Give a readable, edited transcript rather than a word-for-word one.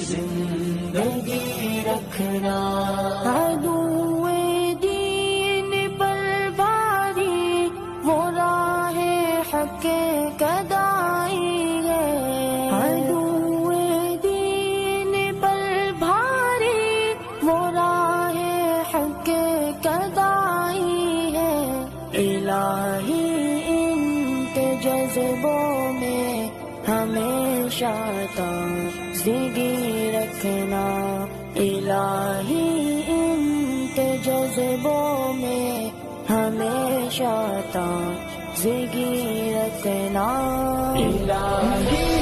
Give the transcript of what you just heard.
زندگی رکھنا، عدو دین پر بھاری وہ راہ حق کدائی ہے، عدو دین پر بھاری وہ راہ حق کدائی ہے، الہی ان کے جذبوں میں ہمیشہ تازگی رکھنا، الہی ان کے جذبوں میں ہمیشہ تازگی رکھنا، الہی